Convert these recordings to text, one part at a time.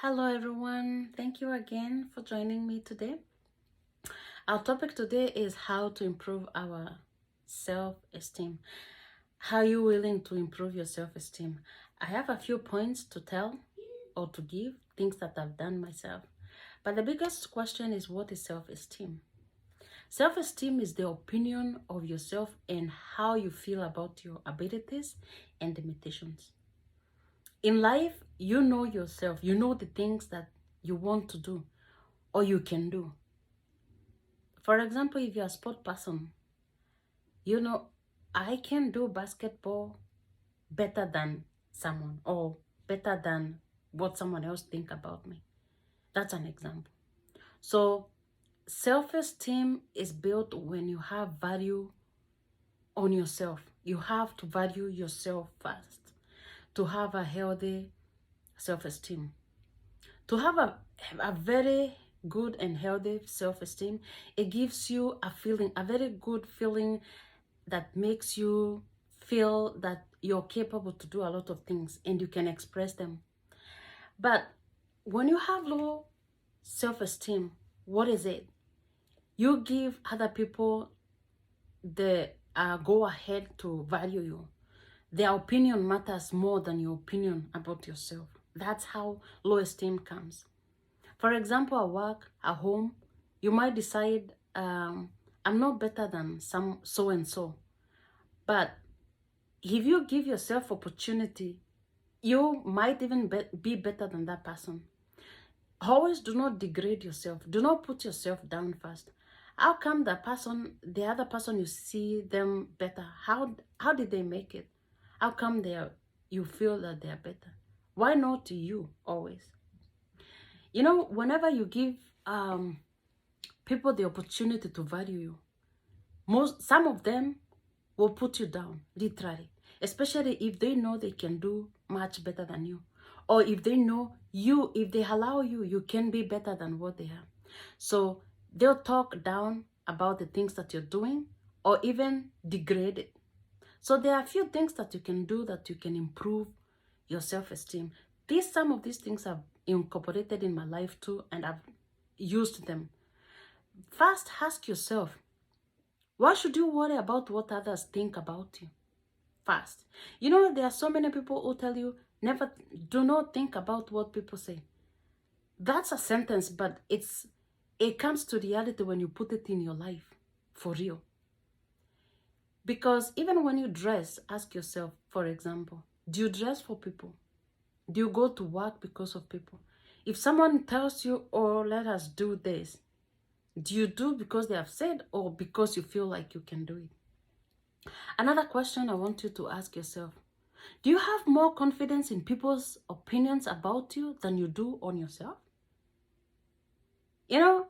Hello everyone, thank you again for joining me today. Our topic today is how to improve our self-esteem. How are you willing to improve your self-esteem? I have a few points to tell or to give, things that I've done myself. But the biggest question is, what is self-esteem? Self-esteem is the opinion of yourself and how you feel about your abilities and limitations. In life, you know yourself, you know the things that you want to do or you can do. For example, if you're a sport person, you know, I can do basketball better than someone or better than what someone else think about me. That's an example. So self-esteem is built when you have value on yourself. You have to value yourself first to have a healthy self-esteem. To have a very good and healthy self-esteem, it gives you a feeling, a very good feeling that makes you feel that you're capable to do a lot of things and you can express them. But when you have low self-esteem, what is it? You give other people the go ahead to value you. Their opinion matters more than your opinion about yourself. That's how low esteem comes. For example, at work, at home, you might decide, I'm not better than some so and so. But if you give yourself opportunity, you might even be better than that person. Always do not degrade yourself. Do not put yourself down first. How come the other person, you see them better? How did they make it? How come you feel that they are better? Why not you always? You know, whenever you give people the opportunity to value you, some of them will put you down, literally. Especially if they know they can do much better than you. Or if they know you, if they allow you, you can be better than what they are. So they'll talk down about the things that you're doing or even degrade it. So there are a few things that you can do that you can improve your self-esteem. Some of these things I've incorporated in my life too, and I've used them. First, ask yourself, why should you worry about what others think about you? First, you know, there are so many people who tell you, do not think about what people say. That's a sentence, but it comes to reality when you put it in your life, for real. Because even when you dress, ask yourself, for example, do you dress for people? Do you go to work because of people? If someone tells you, oh, let us do this, do you do because they have said or because you feel like you can do it? Another question I want you to ask yourself, do you have more confidence in people's opinions about you than you do on yourself? You know,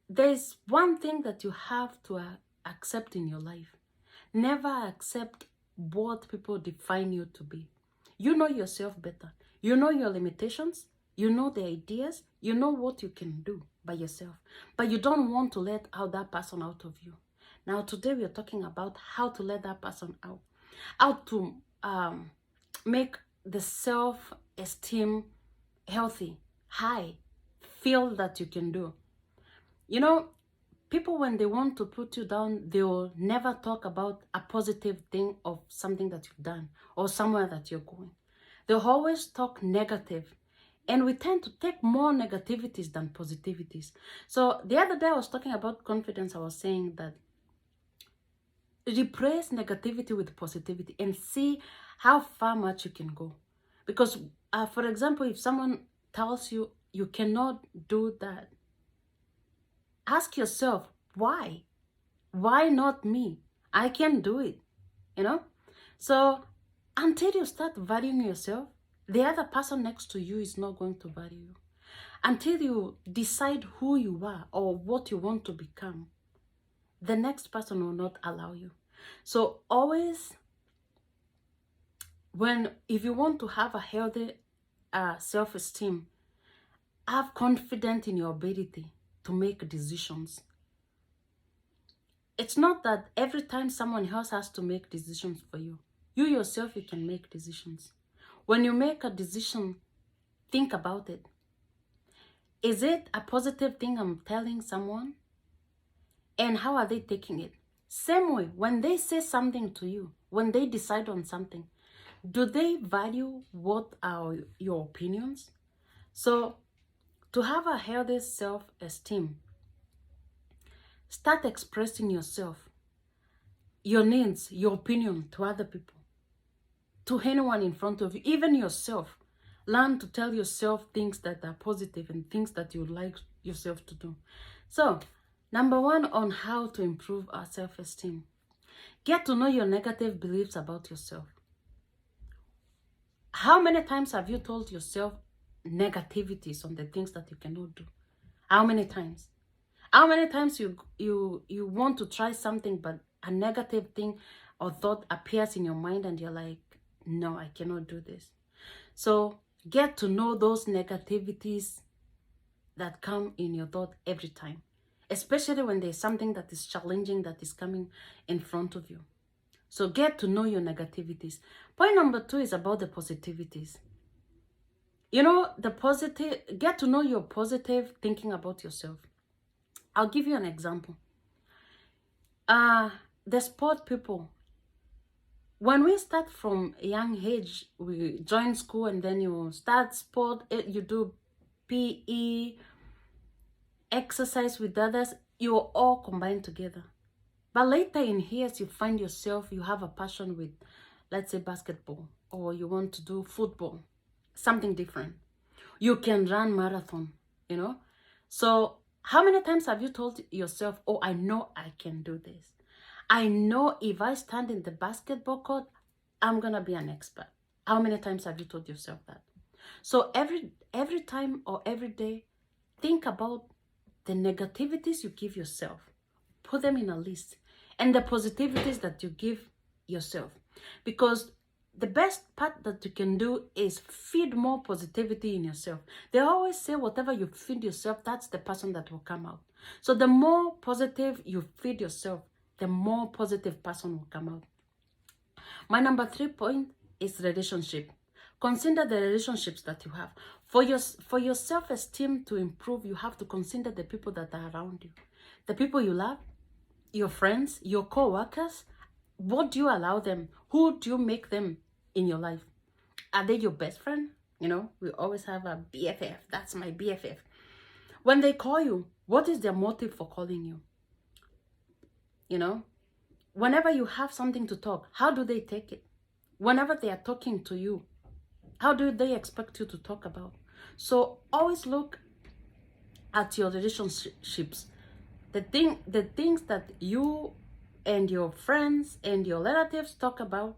there's one thing that you have to accept in your life. Never accept what people define you to be. You know yourself better. You know your limitations. You know the ideas. You know what you can do by yourself. But you don't want to let that person out of you. Now, today we are talking about how to let that person out. How to make the self-esteem healthy, high, feel that you can do. You know, people, when they want to put you down, they will never talk about a positive thing of something that you've done or somewhere that you're going. They'll always talk negative. And we tend to take more negativities than positivities. So the other day I was talking about confidence. I was saying that replace negativity with positivity and see how far much you can go. Because, for example, if someone tells you you cannot do that, ask yourself, why? Why not me? I can do it, you know? So until you start valuing yourself, the other person next to you is not going to value you. Until you decide who you are or what you want to become, the next person will not allow you. So always, if you want to have a healthy self-esteem, have confidence in your ability to make decisions. It's not that every time someone else has to make decisions for you. You yourself, you can make decisions. When you make a decision, think about it. Is it a positive thing I'm telling someone? And how are they taking it? Same way, when they say something to you, when they decide on something, do they value what are your opinions? So, to have a healthy self-esteem, start expressing yourself, your needs, your opinion to other people, to anyone in front of you, even yourself. Learn to tell yourself things that are positive and things that you would like yourself to do. So, number one on how to improve our self-esteem. Get to know your negative beliefs about yourself. How many times have you told yourself negativities on the things that you cannot do? How many times? How many times you want to try something, but a negative thing or thought appears in your mind and you're like, no, I cannot do this. So get to know those negativities that come in your thought every time, especially when there's something that is challenging that is coming in front of you. So get to know your negativities. Point number 2 is about the positivities. You know, get to know your positive thinking about yourself. I'll give you an example. The sport people, when we start from a young age, we join school and then you start sport, you do PE, exercise with others, you're all combined together. But later in years, you find yourself, you have a passion with, let's say, basketball, or you want to do football, something different. You can run marathon, you know. So how many times have you told yourself, oh, I know I can do this. I know if I stand in the basketball court, I'm going to be an expert. How many times have you told yourself that? So every time or every day, think about the negativities you give yourself. Put them in a list. And the positivities that you give yourself. Because the best part that you can do is feed more positivity in yourself. They always say whatever you feed yourself, that's the person that will come out. So the more positive you feed yourself, the more positive person will come out. My number 3 point is relationship. Consider the relationships that you have. For your self-esteem to improve, you have to consider the people that are around you. The people you love, your friends, your co-workers. What do you allow them? Who do you make them in your life? Are they your best friend? You know, we always have a BFF. That's my BFF. When they call you, what is their motive for calling you? You know, whenever you have something to talk, how do they take it? Whenever they are talking to you, how do they expect you to talk about? So always look at your relationships. The things that you and your friends and your relatives talk about,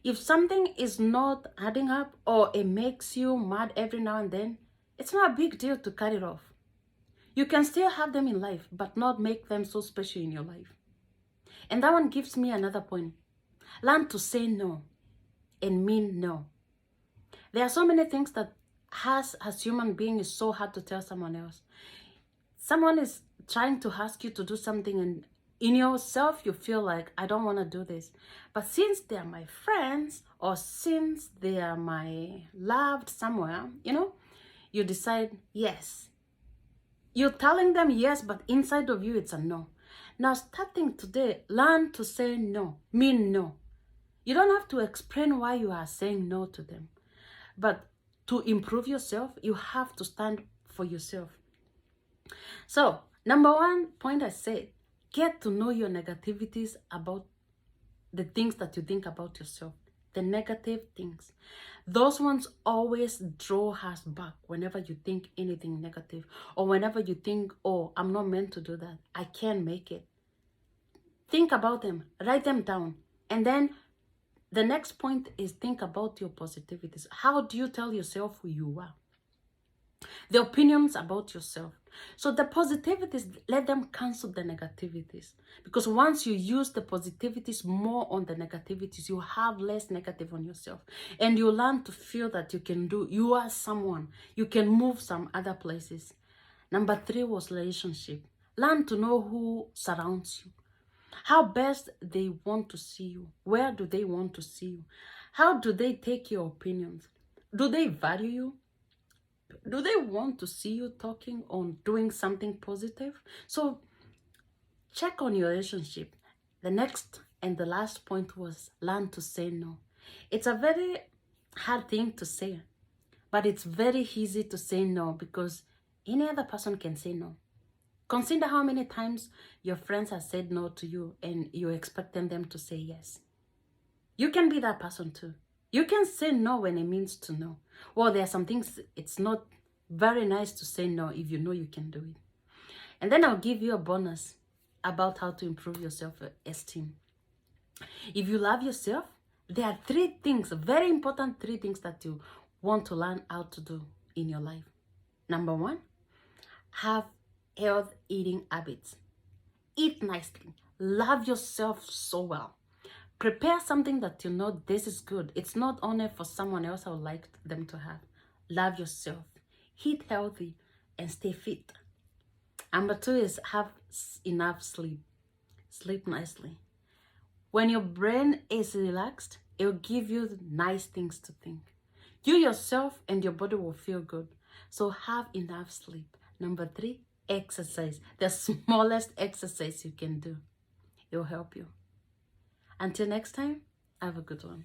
if something is not adding up or it makes you mad every now and then, it's not a big deal to cut it off. You can still have them in life, but not make them so special in your life. And that one gives me another point. Learn to say no and mean no. There are so many things that as human beings is so hard to tell someone else. Someone is trying to ask you to do something and in yourself you feel like, I don't want to do this. But since they are my friends or since they are my loved somewhere, you know, you decide yes. You're telling them yes, but inside of you it's a no. Now starting today, learn to say no, mean no. You don't have to explain why you are saying no to them. But to improve yourself, you have to stand for yourself. So, number 1 point I said, get to know your negativities about the things that you think about yourself. The negative things. Those ones always draw us back whenever you think anything negative. Or whenever you think, oh, I'm not meant to do that. I can't make it. Think about them. Write them down. And then the next point is think about your positivities. How do you tell yourself who you are? The opinions about yourself. So the positivities, let them cancel the negativities. Because once you use the positivities more on the negativities, you have less negative on yourself. And you learn to feel that you are someone. You can move some other places. Number 3 was relationship. Learn to know who surrounds you. How best they want to see you. Where do they want to see you? How do they take your opinions? Do they value you? Do they want to see you talking on doing something positive? So check on your relationship. The next and the last point was learn to say no. It's a very hard thing to say, but it's very easy to say no because any other person can say no. Consider how many times your friends have said no to you and you're expecting them to say yes. You can be that person too. You can say no when it means to no. Well, there are some things it's not very nice to say no if you know you can do it. And then I'll give you a bonus about how to improve your self-esteem. If you love yourself, there are 3 things, very important 3 things that you want to learn how to do in your life. Number 1, have health eating habits. Eat nicely. Love yourself so well. Prepare something that you know this is good. It's not only for someone else I would like them to have. Love yourself. Eat healthy and stay fit. Number 2 is have enough sleep. Sleep nicely. When your brain is relaxed, it will give you nice things to think. You yourself and your body will feel good. So have enough sleep. Number 3, exercise. The smallest exercise you can do. It will help you. Until next time, have a good one.